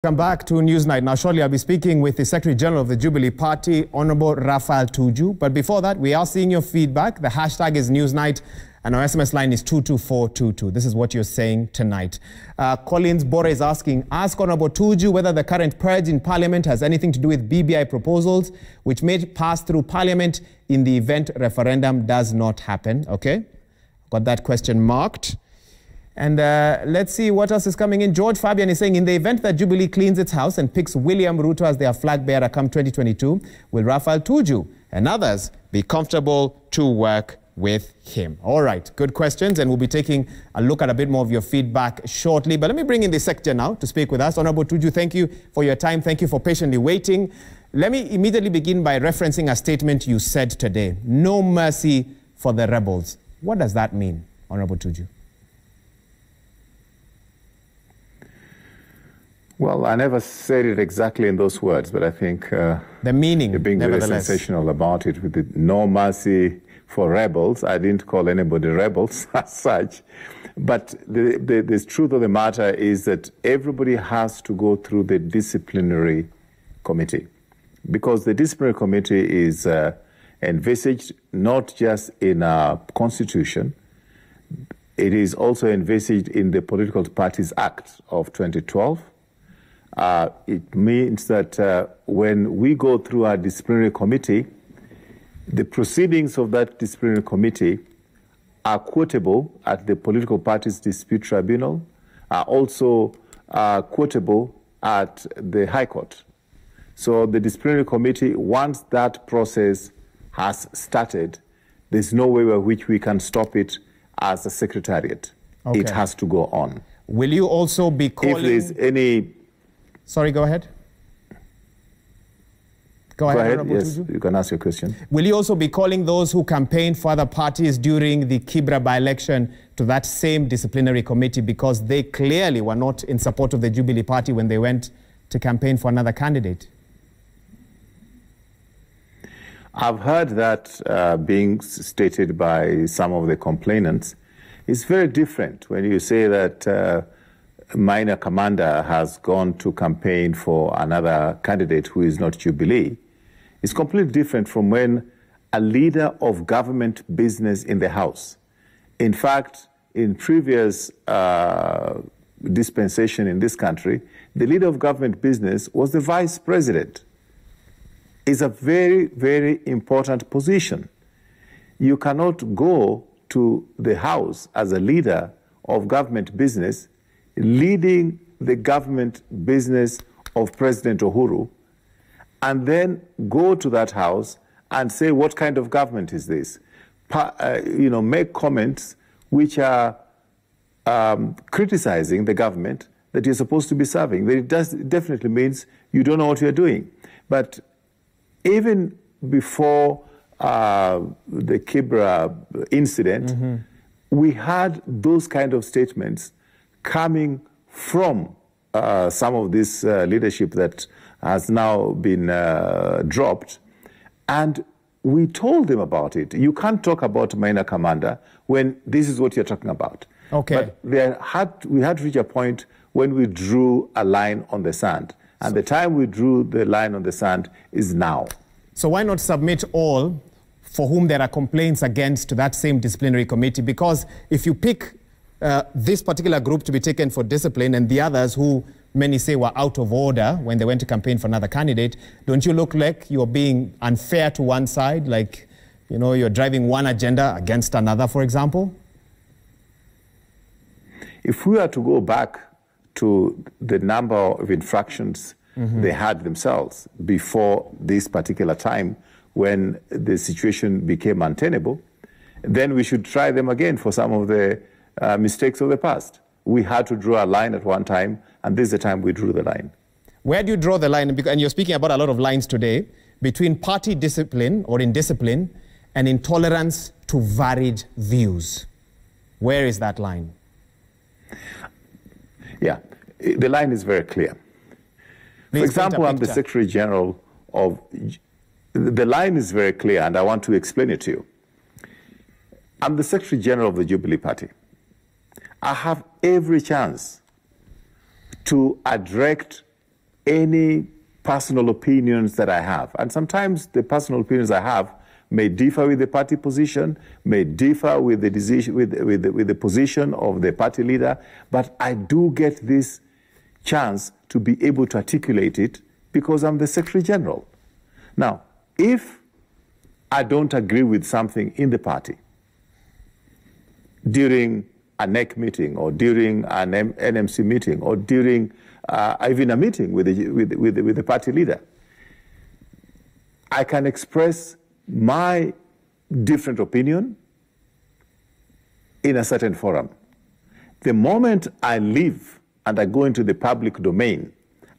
Welcome back to Newsnight. Now, shortly, I'll be speaking with the Secretary General of the Jubilee Party, Honorable Raphael Tuju. But before that, we are seeing your feedback. The hashtag is Newsnight, and our SMS line is 22422. This is what you're saying tonight. Collins Bora is asking, ask Honorable Tuju whether the current purge in Parliament has anything to do with BBI proposals, which may pass through Parliament in the event referendum does not happen. Okay? Got that question marked. And let's see what else is coming in. George Fabian is saying, in the event that Jubilee cleans its house and picks William Ruto as their flag bearer come 2022, will Raphael Tuju and others be comfortable to work with him? All right, good questions, and we'll be taking a look at a bit more of your feedback shortly. But let me bring in the Secretary now to speak with us. Honorable Tuju, thank you for your time. Thank you for patiently waiting. Let me immediately begin by referencing a statement you said today. No mercy for the rebels. What does that mean, Honorable Tuju? Well, I never said it exactly in those words, but I think the meaning, you're being very sensational about it with the no mercy for rebels. I didn't call anybody rebels as such. But the truth of the matter is that everybody has to go through the disciplinary committee, because the disciplinary committee is envisaged not just in our constitution, it is also envisaged in the Political Parties Act of 2012. It means that when we go through our disciplinary committee, the proceedings of that disciplinary committee are quotable at the Political Parties Dispute Tribunal, are also quotable at the High Court. So the disciplinary committee, once that process has started, there's no way by which we can stop it as a secretariat. Okay. It has to go on. Will you also be calling... If there's any... Sorry, go ahead. Go ahead, yes, you can ask your question. Will you also be calling those who campaigned for other parties during the Kibra by-election to that same disciplinary committee, because they clearly were not in support of the Jubilee Party when they went to campaign for another candidate? I've heard that being stated by some of the complainants. It's very different when you say that minor commander has gone to campaign for another candidate who is not Jubilee. It's completely different from when a leader of government business in the House, in fact, in previous dispensation in this country, the leader of government business was the vice president. It's a very, very important position. You cannot go to the House as a leader of government business leading the government business of President Uhuru, and then go to that house and say, what kind of government is this? Make comments which are criticizing the government that you're supposed to be serving. It definitely means you don't know what you're doing. But even before the Kibra incident, we had those kind of statements coming from some of this leadership that has now been dropped, and we told them about it. You can't talk about minor commander when this is what you're talking about. Okay. But we had to reach a point when we drew a line on the sand, and the time we drew the line on the sand is now. So why not submit all for whom there are complaints against to that same disciplinary committee? Because if you pick this particular group to be taken for discipline and the others who many say were out of order when they went to campaign for another candidate, don't you look like you're being unfair to one side, like, you know, you're driving one agenda against another, for example? If we are to go back to the number of infractions they had themselves before this particular time when the situation became untenable, then we should try them again for some of the mistakes of the past. We had to draw a line at one time, and this is the time we drew the line. Where do you draw the line? And you're speaking about a lot of lines today, between party discipline or indiscipline and intolerance to varied views. Where is that line? Yeah, the line is very clear. For example, I'm the Secretary General of... The line is very clear, and I want to explain it to you. I'm the Secretary General of the Jubilee Party. I have every chance to direct any personal opinions that I have. And sometimes the personal opinions I have may differ with the party position, may differ with the decision, with the position of the party leader, but I do get this chance to be able to articulate it because I'm the Secretary General. Now, if I don't agree with something in the party during a NEC meeting or during an NMC meeting or during even a meeting with the party leader, I can express my different opinion in a certain forum. The moment I leave and I go into the public domain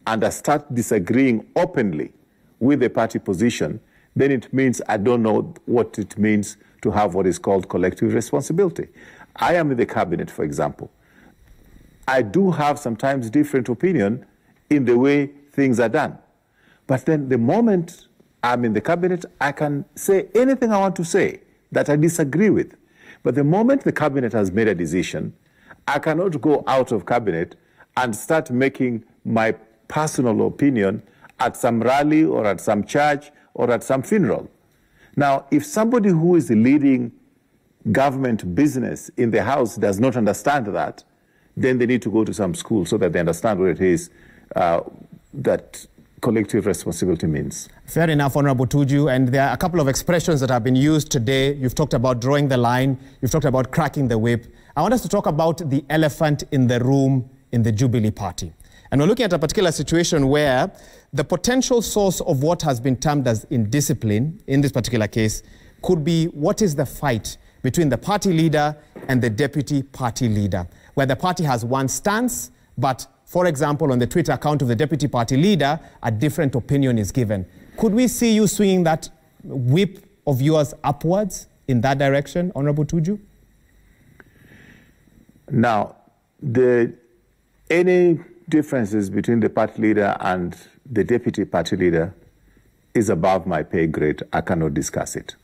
and I start disagreeing openly with the party position, then it means I don't know what it means to have what is called collective responsibility. I am in the cabinet, for example. I do have sometimes different opinion in the way things are done. But then the moment I'm in the cabinet, I can say anything I want to say that I disagree with. But the moment the cabinet has made a decision, I cannot go out of cabinet and start making my personal opinion at some rally or at some church or at some funeral. Now, if somebody who is leading government business in the House does not understand that, then they need to go to some school so that they understand what it is that collective responsibility means. Fair enough, Honorable Tuju. And there are a couple of expressions that have been used today. You've talked about drawing the line. You've talked about cracking the whip. I want us to talk about the elephant in the room in the Jubilee Party. And we're looking at a particular situation where the potential source of what has been termed as indiscipline, in this particular case, could be what is the fight between the party leader and the deputy party leader, where the party has one stance, but, for example, on the Twitter account of the deputy party leader, a different opinion is given. Could we see you swinging that whip of yours upwards in that direction, Honorable Tuju? Now, any differences between the party leader and the deputy party leader is above my pay grade. I cannot discuss it.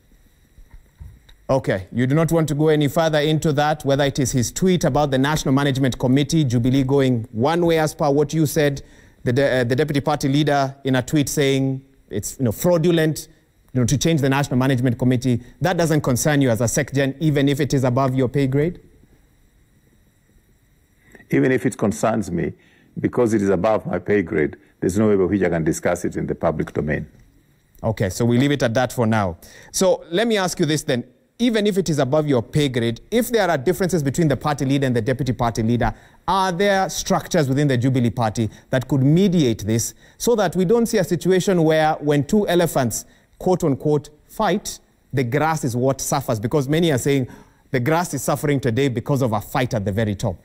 Okay, you do not want to go any further into that, whether it is his tweet about the National Management Committee, Jubilee going one way as per what you said, the deputy party leader in a tweet saying it's fraudulent to change the National Management Committee. That doesn't concern you as a SecGen, even if it is above your pay grade? Even if it concerns me, because it is above my pay grade, there's no way by which I can discuss it in the public domain. Okay, so we leave it at that for now. So let me ask you this then. Even if it is above your pay grade, if there are differences between the party leader and the deputy party leader, are there structures within the Jubilee Party that could mediate this so that we don't see a situation where when two elephants, quote unquote, fight, the grass is what suffers? Because many are saying the grass is suffering today because of a fight at the very top.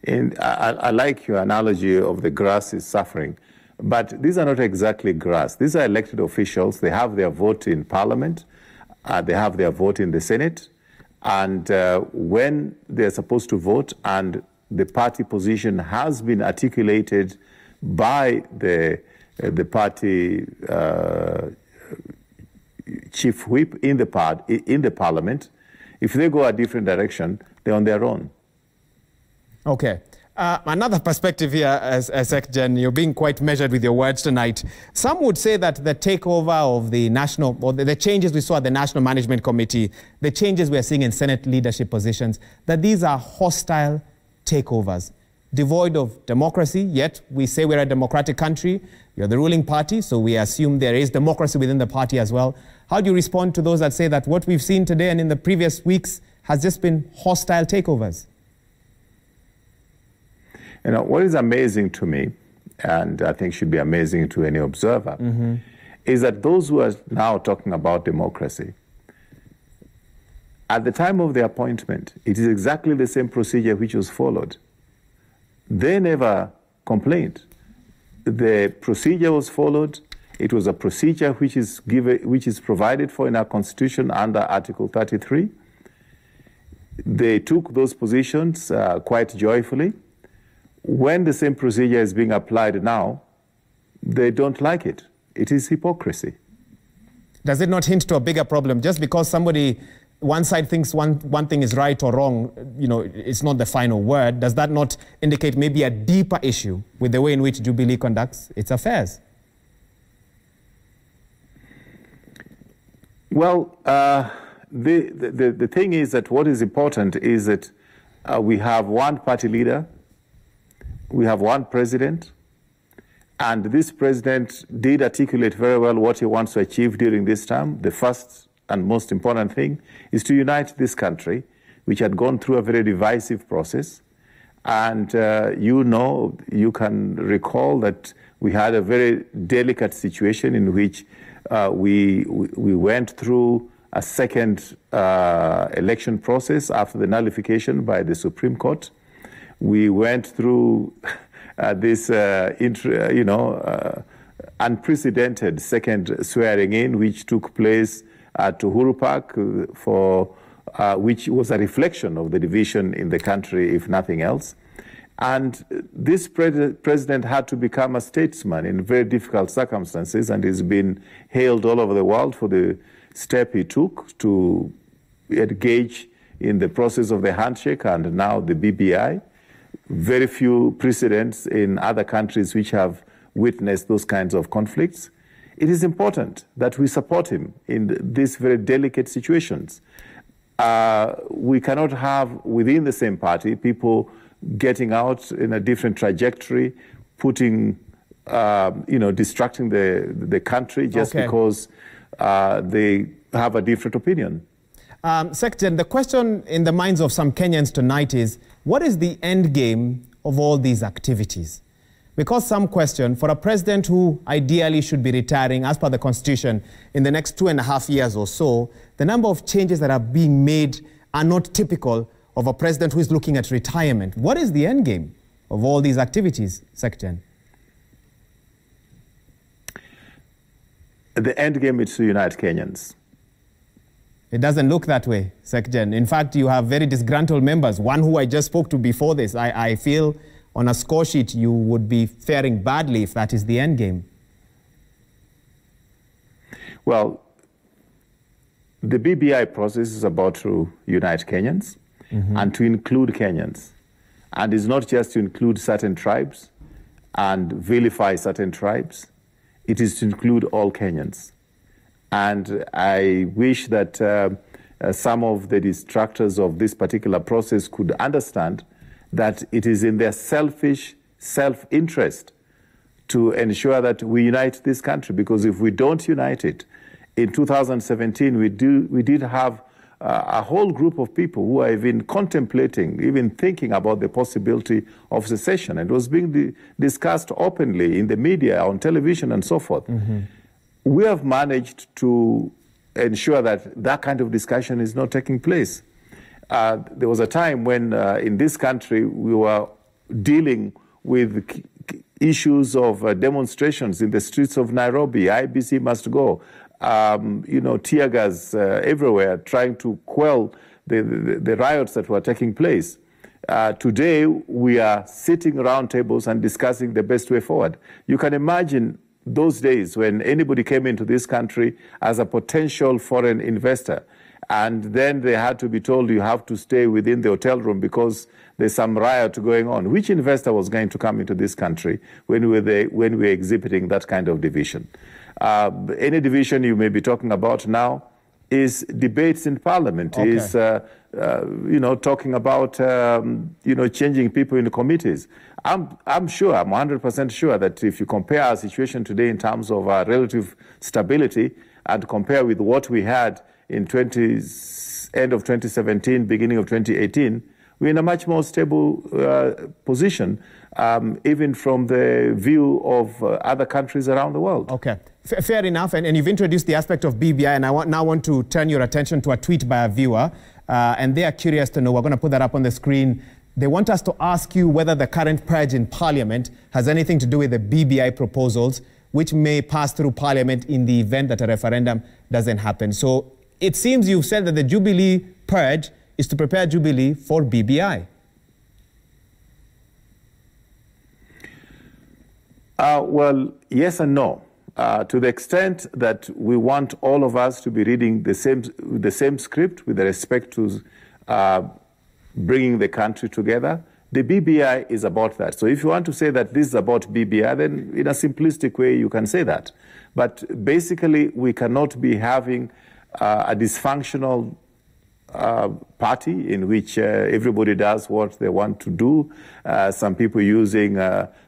And I like your analogy of the grass is suffering. But these are not exactly grass. These are elected officials. They have their vote in Parliament. They have their vote in the Senate. And when they're supposed to vote and the party position has been articulated by the party chief whip in the Parliament, if they go a different direction, they're on their own. Okay. Another perspective here, as SecGen, you're being quite measured with your words tonight. Some would say that the takeover of the national, or the changes we saw at the National Management Committee, the changes we're seeing in Senate leadership positions, that these are hostile takeovers, devoid of democracy, yet we say we're a democratic country. You're the ruling party, so we assume there is democracy within the party as well. How do you respond to those that say that what we've seen today and in the previous weeks has just been hostile takeovers? You know, what is amazing to me, and I think should be amazing to any observer, is that those who are now talking about democracy, at the time of the appointment, it is exactly the same procedure which was followed. They never complained. The procedure was followed. It was a procedure which is provided for in our Constitution under Article 33. They took those positions quite joyfully. When the same procedure is being applied now, they don't like it. It is hypocrisy. Does it not hint to a bigger problem? Just because somebody one side thinks one thing is right or wrong, you know, it's not the final word. Does that not indicate maybe a deeper issue with the way in which Jubilee conducts its affairs? Well, the thing is that what is important is that we have one party leader, we have one president, and this president did articulate very well what he wants to achieve during this term. The first and most important thing is to unite this country, which had gone through a very divisive process. And you can recall that we had a very delicate situation in which we went through a second election process after the nullification by the Supreme Court. We went through this unprecedented second swearing in, which took place at Uhuru Park, which was a reflection of the division in the country, if nothing else. And this president had to become a statesman in very difficult circumstances, and he's been hailed all over the world for the step he took to engage in the process of the handshake and now the BBI. Very few precedents in other countries which have witnessed those kinds of conflicts. It is important that we support him in these very delicate situations. We cannot have within the same party people getting out in a different trajectory, distracting the country just because they have a different opinion. Secretary, the question in the minds of some Kenyans tonight is, what is the end game of all these activities? Because some question, for a president who ideally should be retiring, as per the Constitution, in the next 2.5 years or so, the number of changes that are being made are not typical of a president who is looking at retirement. What is the end game of all these activities, Secretary? The end game is to unite Kenyans. It doesn't look that way, Secretary. In fact, you have very disgruntled members. One who I just spoke to before this, I feel on a score sheet you would be faring badly if that is the end game. Well, the BBI process is about to unite Kenyans and to include Kenyans. And it's not just to include certain tribes and vilify certain tribes. It is to include all Kenyans. And I wish that some of the distractors of this particular process could understand that it is in their selfish self-interest to ensure that we unite this country. Because if we don't unite it, in 2017, we did have a whole group of people who are even contemplating, even thinking about the possibility of secession. And it was being discussed openly in the media, on television, and so forth. We have managed to ensure that that kind of discussion is not taking place. There was a time when in this country we were dealing with issues of demonstrations in the streets of Nairobi. IBC must go. Tear gas everywhere, trying to quell the riots that were taking place. Today, we are sitting around tables and discussing the best way forward. You can imagine those days when anybody came into this country as a potential foreign investor, and then they had to be told you have to stay within the hotel room because there's some riot going on. Which investor was going to come into this country when we're exhibiting that kind of division? Any division you may be talking about now is debates in Parliament, is talking about changing people in the committees. I'm sure, I'm 100% sure that if you compare our situation today in terms of our relative stability and compare with what we had in end of 2017, beginning of 2018, we're in a much more stable position, even from the view of other countries around the world. Okay, fair enough. And you've introduced the aspect of BBI, and I now want to turn your attention to a tweet by a viewer, and they are curious to know. We're going to put that up on the screen. They want us to ask you whether the current purge in Parliament has anything to do with the BBI proposals, which may pass through Parliament in the event that a referendum doesn't happen. So it seems you've said that the Jubilee purge is to prepare Jubilee for BBI. Well, yes and no. to the extent that we want all of us to be reading the same script with respect to bringing the country together, the BBI is about that. So if you want to say that this is about BBI, then in a simplistic way you can say that. But basically we cannot be having a dysfunctional party in which everybody does what they want to do. Some people using,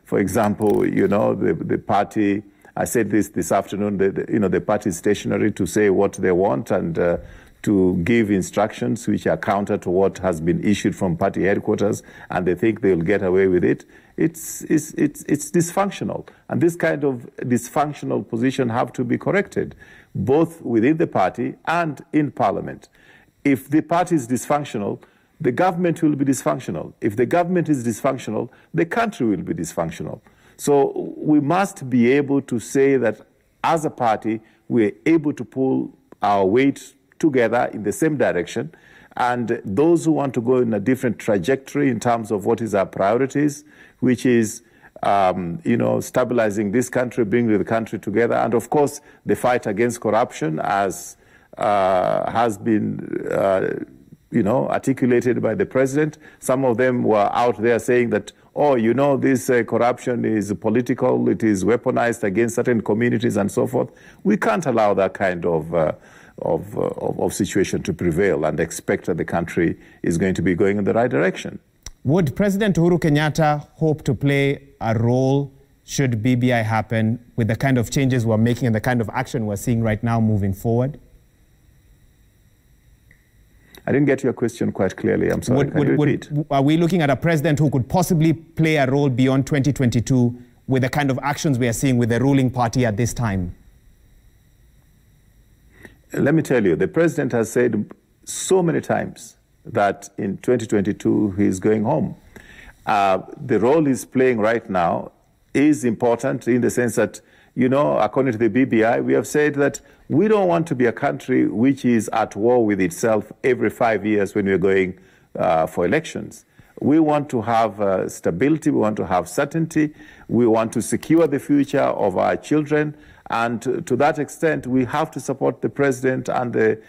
for example, the party. I said this afternoon. The party stationery to say what they want and to give instructions which are counter to what has been issued from party headquarters, and they think they'll get away with it. It's dysfunctional, and this kind of dysfunctional position have to be corrected, both within the party and in Parliament. If the party is dysfunctional, the government will be dysfunctional. If the government is dysfunctional, the country will be dysfunctional. So we must be able to say that as a party, we're able to pull our weight together in the same direction. And those who want to go in a different trajectory in terms of what is our priorities, which is stabilizing this country, bringing the country together, and of course the fight against corruption, as has been articulated by the president. Some of them were out there saying that, this corruption is political, it is weaponized against certain communities and so forth. We can't allow that kind of situation to prevail and expect that the country is going to be going in the right direction. Would President Uhuru Kenyatta hope to play a role should BBI happen with the kind of changes we're making and the kind of action we're seeing right now moving forward? I didn't get your question quite clearly. I'm sorry. Can you repeat? Are we looking at a president who could possibly play a role beyond 2022 with the kind of actions we are seeing with the ruling party at this time? Let me tell you, the president has said so many times that in 2022 he's going home. The role he's playing right now is important in the sense that, according to the BBI, we have said that we don't want to be a country which is at war with itself every 5 years when we're going for elections. We want to have stability, we want to have certainty, we want to secure the future of our children, and to that extent, we have to support the president and the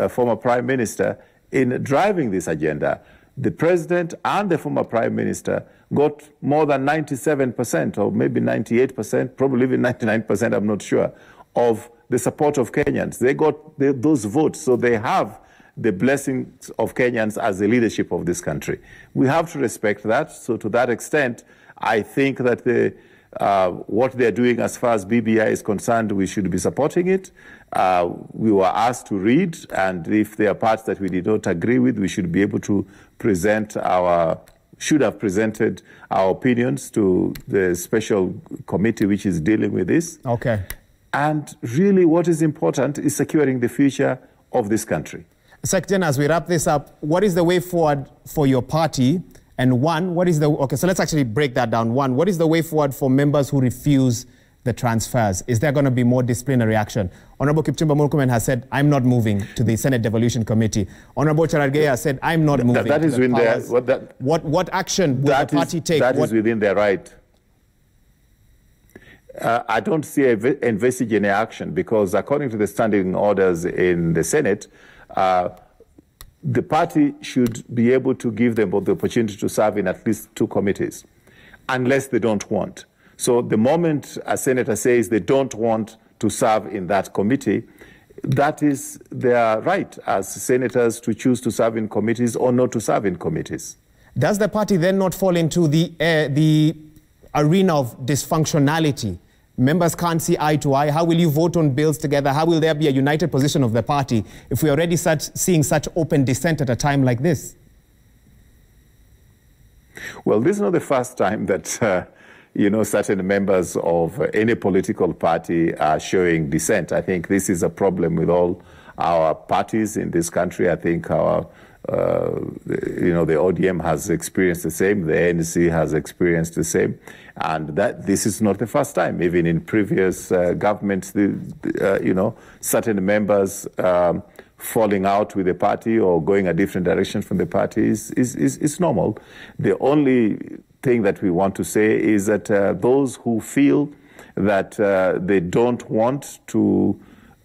former prime minister in driving this agenda. The president and the former prime minister got more than 97% or maybe 98%, probably even 99%, I'm not sure, of the support of Kenyans. They got those votes, so they have the blessings of Kenyans as the leadership of this country. We have to respect that. So to that extent, I think that what they're doing as far as BBI is concerned, we should be supporting it. We were asked to read, and if there are parts that we did not agree with, we should be able to should have presented our opinions to the special committee which is dealing with this. Okay. And really what is important is securing the future of this country. Secretary, as we wrap this up, what is the way forward for your party? And so let's actually break that down. One, what is the way forward for members who refuse the transfers? Is there going to be more disciplinary action? Honorable Kipchumba Murkomen has said, I'm not moving to the Senate Devolution Committee. Honorable Charargei has said, I'm not moving. That is within their, what action will the party take? That is within their right. I don't envisage any action because according to the standing orders in the Senate, the party should be able to give them both the opportunity to serve in at least 2 committees, unless they don't want. So the moment a senator says they don't want to serve in that committee, that is their right as senators to choose to serve in committees or not to serve in committees. Does the party then not fall into the arena of dysfunctionality? Members can't see eye to eye. How will you vote on bills together? How will there be a united position of the party if we're already seeing such open dissent at a time like this? Well, this is not the first time that, certain members of any political party are showing dissent. I think this is a problem with all our parties in this country. I think our the ODM has experienced the same, the ANC has experienced the same, and that this is not the first time. Even in previous governments, certain members falling out with the party or going a different direction from the party is normal. The only thing that we want to say is that those who feel that they don't want to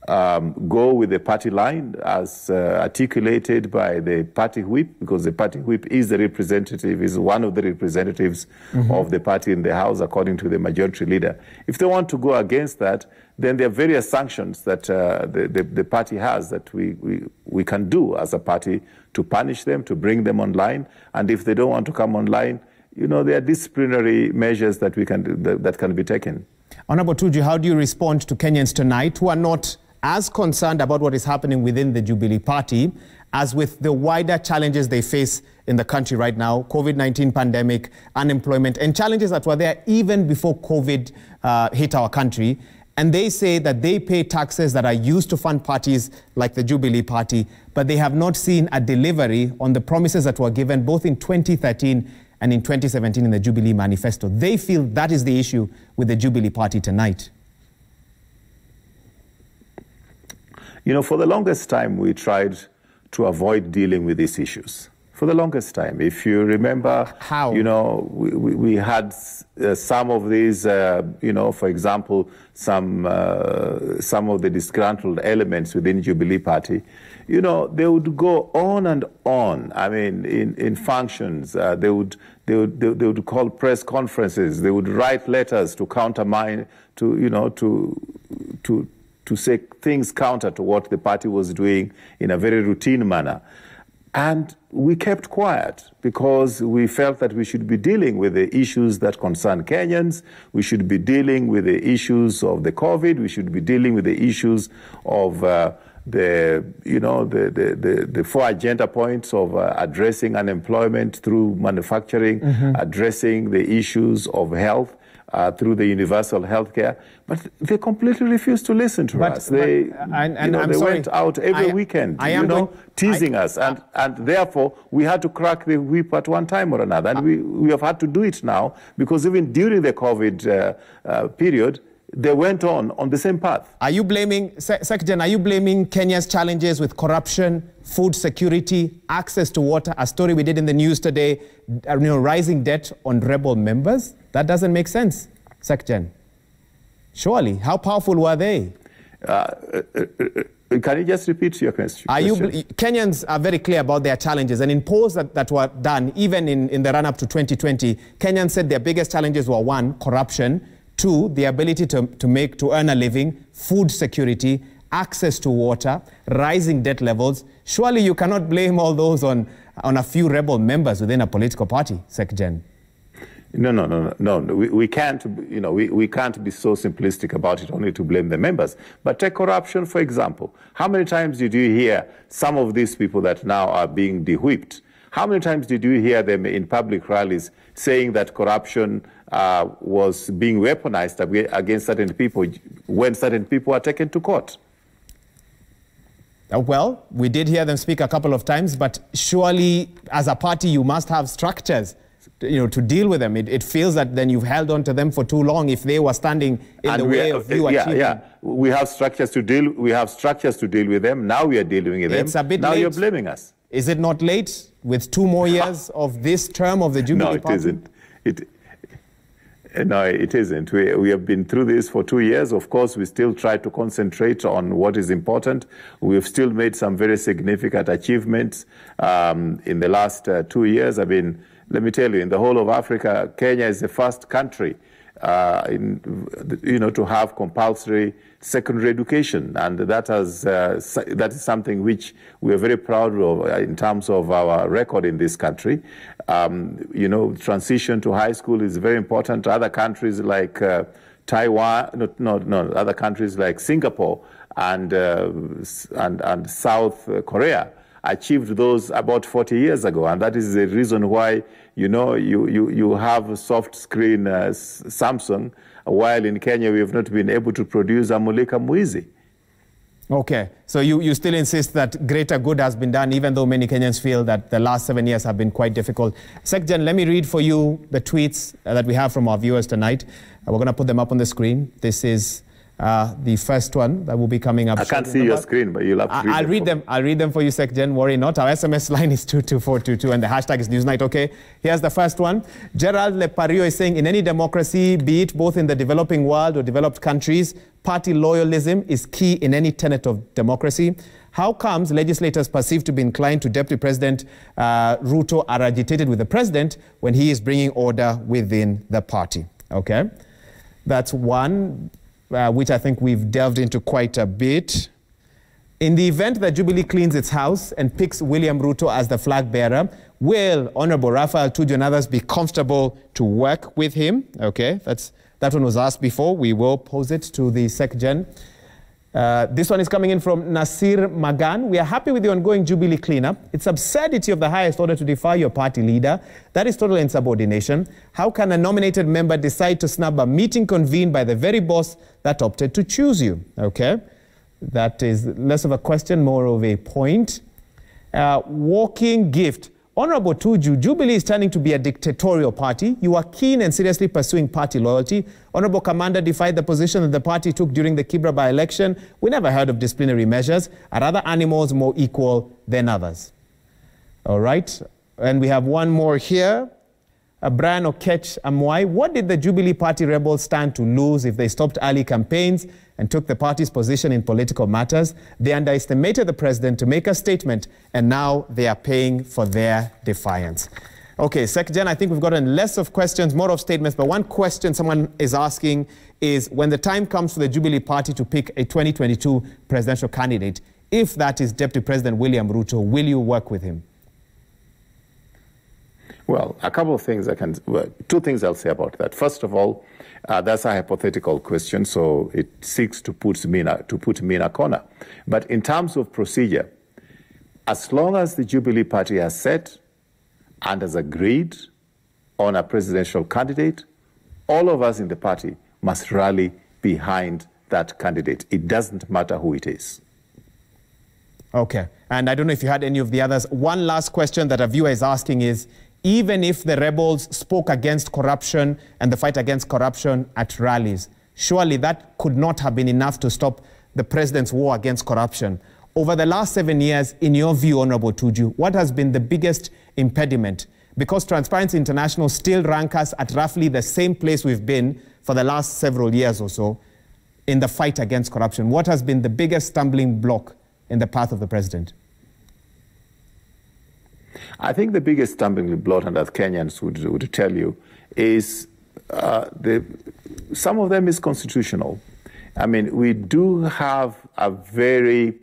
go with the party line as articulated by the party whip, because the party whip is the representative, is one of the representatives of the party in the House, according to the majority leader. If they want to go against that, then there are various sanctions that the party has that we can do as a party to punish them, to bring them online. And if they don't want to come online, you know, there are disciplinary measures that that can be taken. Honorable Tuju, how do you respond to Kenyans tonight who are not as concerned about what is happening within the Jubilee party as with the wider challenges they face in the country right now, COVID-19 pandemic, unemployment, and challenges that were there even before COVID hit our country? And they say that they pay taxes that are used to fund parties like the Jubilee party, but they have not seen a delivery on the promises that were given both in 2013 and in 2017 in the Jubilee manifesto. They feel that is the issue with the Jubilee party tonight. You know, for the longest time, we tried to avoid dealing with these issues. For the longest time. If you remember, how? You know, we had some of these, you know, for example, some of the disgruntled elements within Jubilee Party, you know, they would go on and on. I mean, in functions, they would call press conferences, they would write letters to countermine, to, you know, to say things counter to what the party was doing in a very routine manner. And we kept quiet because we felt that we should be dealing with the issues that concern Kenyans. We should be dealing with the issues of the COVID. We should be dealing with the issues of the four agenda points of addressing unemployment through manufacturing, addressing the issues of health, through the universal health care, but they completely refused to listen to us. They went out every weekend, teasing us, and therefore we had to crack the whip at one time or another, and we have had to do it now, because even during the COVID period, they went on the same path. Are you blaming, Secretary, are you blaming Kenya's challenges with corruption, food security, access to water, a story we did in the news today, rising debt on rebel members? That doesn't make sense, Secretary. Surely, how powerful were they? Can you just repeat your question? Kenyans are very clear about their challenges, and in polls that were done, even in the run-up to 2020, Kenyans said their biggest challenges were: 1, corruption; 2, the ability to earn a living; food security; access to water; rising debt levels. Surely you cannot blame all those on a few rebel members within a political party, Secretary. No. We can't, you know, we can't be so simplistic about it only to blame the members. But take corruption, for example. How many times did you hear some of these people that now are being de-whipped? How many times did you hear them in public rallies saying that corruption was being weaponized against certain people when certain people are taken to court? Well, we did hear them speak a couple of times, but surely as a party you must have structures, you know, to deal with them. It feels that then you've held on to them for too long if they were standing in the way of you achieving. Yeah, we have structures to deal. We have structures to deal with them. Now we are dealing with them. It's a bit now late. You're blaming us. Is it not late with 2 more years of this term of the Jubilee party? No, it isn't. No, it isn't. We have been through this for 2 years. Of course, we still try to concentrate on what is important. We've still made some very significant achievements in the last 2 years. I mean, let me tell you, in the whole of Africa, Kenya is the first country to have compulsory secondary education, and that is something which we are very proud of in terms of our record in this country. Transition to high school is very important. Other countries like Taiwan, other countries like Singapore and South Korea achieved those about 40 years ago, and that is the reason why you have a soft screen Samsung, while in Kenya we have not been able to produce a Mulika Mwizi. Okay, so you still insist that greater good has been done, even though many Kenyans feel that the last 7 years have been quite difficult. Secretary, let me read for you the tweets that we have from our viewers tonight. We're going to put them up on the screen. This is The first one that will be coming up. I can't see your screen, but you'll have to read them. I'll read them for you, Secgen. Worry not. Our SMS line is 22422 and the hashtag is Newsnight. Okay, here's the first one. Gerald Lepario is saying, in any democracy, be it both in the developing world or developed countries, party loyalism is key in any tenet of democracy. How comes legislators perceived to be inclined to Deputy President Ruto are agitated with the president when he is bringing order within the party? Okay, that's one which I think we've delved into quite a bit. In the event that Jubilee cleans its house and picks William Ruto as the flag bearer, will Honorable Raphael Tuju and others be comfortable to work with him? Okay, that one was asked before. We will pose it to the Secgen. This one is coming in from Nasir Magan. We are happy with the ongoing Jubilee cleanup. It's absurdity of the highest order to defy your party leader. That is total insubordination. How can a nominated member decide to snub a meeting convened by the very boss that opted to choose you? Okay, that is less of a question, more of a point. Walking gift. Honorable Tuju, Jubilee is turning to be a dictatorial party. You are keen and seriously pursuing party loyalty. Honorable Commander defied the position that the party took during the Kibra by-election. We never heard of disciplinary measures. Are other animals more equal than others? All right. And we have one more here. Brian Okech Amwai. What did the Jubilee Party rebels stand to lose if they stopped early campaigns and took the party's position in political matters? They underestimated the president to make a statement, and now they are paying for their defiance. Okay, Secgen, I think we've gotten less of questions, more of statements, but one question someone is asking is, when the time comes for the Jubilee Party to pick a 2022 presidential candidate, if that is Deputy President William Ruto, will you work with him? Well, a couple of things two things I'll say about that. First of all, that's a hypothetical question, so it seeks to put me in a corner. But in terms of procedure, as long as the Jubilee Party has set and has agreed on a presidential candidate, all of us in the party must rally behind that candidate. It doesn't matter who it is. Okay, and I don't know if you had any of the others. One last question that a viewer is asking is, even if the rebels spoke against corruption and the fight against corruption at rallies, surely that could not have been enough to stop the president's war against corruption. Over the last 7 years, in your view, Honorable Tuju, what has been the biggest impediment? Because Transparency International still rank us at roughly the same place we've been for the last several years or so in the fight against corruption. What has been the biggest stumbling block in the path of the president? I think the biggest stumbling block, and as Kenyans would tell you, is some of them is constitutional. I mean, we do have a very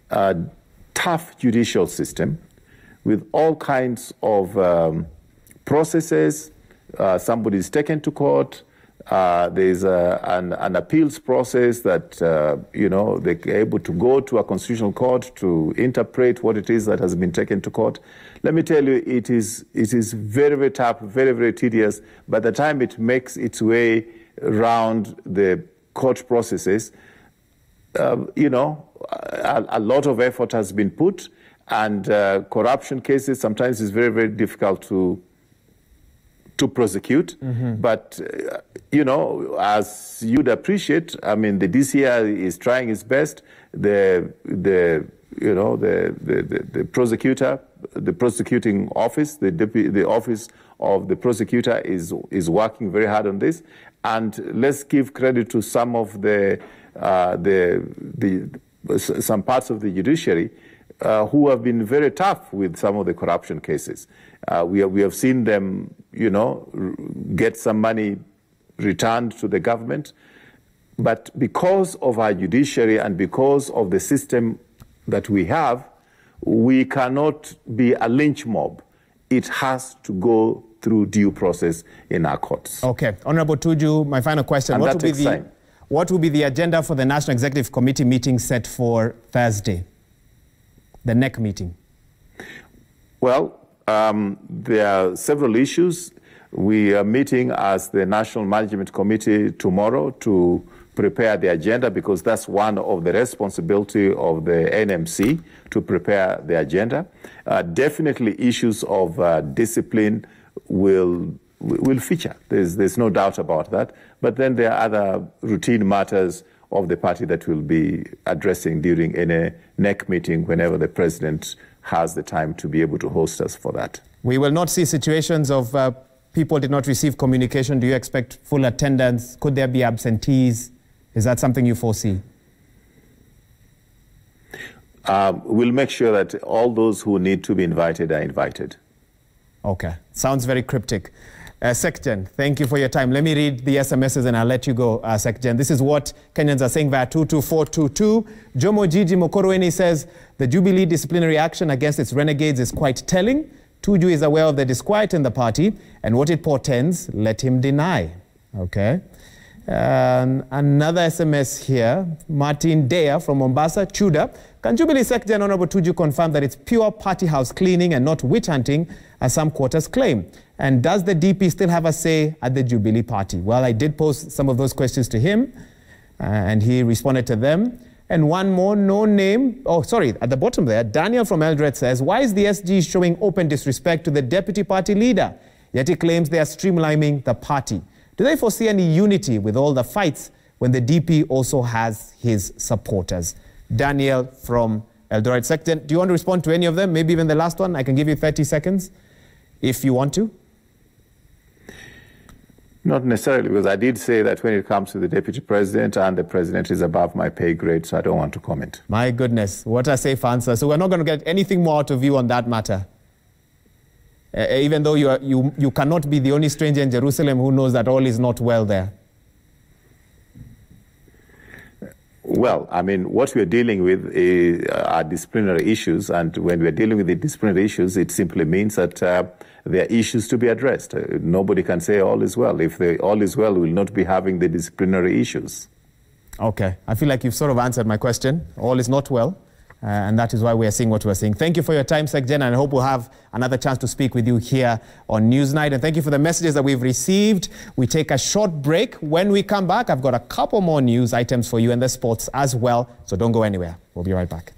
tough judicial system with all kinds of processes. Somebody is taken to court. There's an appeals process that, they're able to go to a constitutional court to interpret what it is that has been taken to court. Let me tell you, it is very, very tough, very, very tedious. By the time it makes its way around the court processes, a lot of effort has been put, and corruption cases sometimes is very, very difficult to prosecute. Mm-hmm. But, as you'd appreciate, I mean, the DCI is trying its best. The prosecutor, the prosecuting office, the office of the prosecutor is working very hard on this. And let's give credit to some of some parts of the judiciary who have been very tough with some of the corruption cases. We have seen them, get some money returned to the government. But because of our judiciary and because of the system that we have, we cannot be a lynch mob. It has to go through due process in our courts. Okay. Honorable Tuju, my final question. What will be the agenda for the National Executive Committee meeting set for Thursday? The NEC meeting. Well, there are several issues. We are meeting as the National Management Committee tomorrow to prepare the agenda, because that's one of the responsibility of the NMC, to prepare the agenda. Definitely issues of discipline will feature. There's no doubt about that. But then there are other routine matters of the party that we'll be addressing during any NEC meeting whenever the president has the time to be able to host us for that. We will not see situations of people did not receive communication. Do you expect full attendance? Could there be absentees? Is that something you foresee? We'll make sure that all those who need to be invited are invited. Okay. Sounds very cryptic. Secgen, thank you for your time. Let me read the SMSs and I'll let you go, Secgen. This is what Kenyans are saying via 22422. Jomo Gigi Mokoroweni says, the Jubilee disciplinary action against its renegades is quite telling. Tuju is aware of the disquiet in the party and what it portends, let him deny. Okay. Another SMS here. Martin Dea from Mombasa, Chuda. Can Jubilee Secretary Honorable Tuju confirm that it's pure party house cleaning and not witch hunting, as some quarters claim? And does the DP still have a say at the Jubilee party? Well, I did pose some of those questions to him, and he responded to them. And one more, no name. Oh, sorry, at the bottom there, Daniel from Eldred says, why is the SG showing open disrespect to the deputy party leader? Yet he claims they are streamlining the party. Do they foresee any unity with all the fights when the DP also has his supporters? Daniel from Eldoret Sector. Do you want to respond to any of them? Maybe even the last one? I can give you 30 seconds if you want to. Not necessarily, because I did say that when it comes to the deputy president and the president is above my pay grade, so I don't want to comment. My goodness, what a safe answer. So we're not going to get anything more out of you on that matter. Even though you cannot be the only stranger in Jerusalem who knows that all is not well there. Well, I mean, what we're dealing with are disciplinary issues, and when we're dealing with the disciplinary issues, it simply means that there are issues to be addressed. Nobody can say all is well. If all is well, we'll not be having the disciplinary issues. Okay. I feel like you've sort of answered my question. All is not well. And that is why we are seeing what we're seeing. Thank you for your time, Secgen, and I hope we'll have another chance to speak with you here on Newsnight. And thank you for the messages that we've received. We take a short break. When we come back, I've got a couple more news items for you and the sports as well. So don't go anywhere. We'll be right back.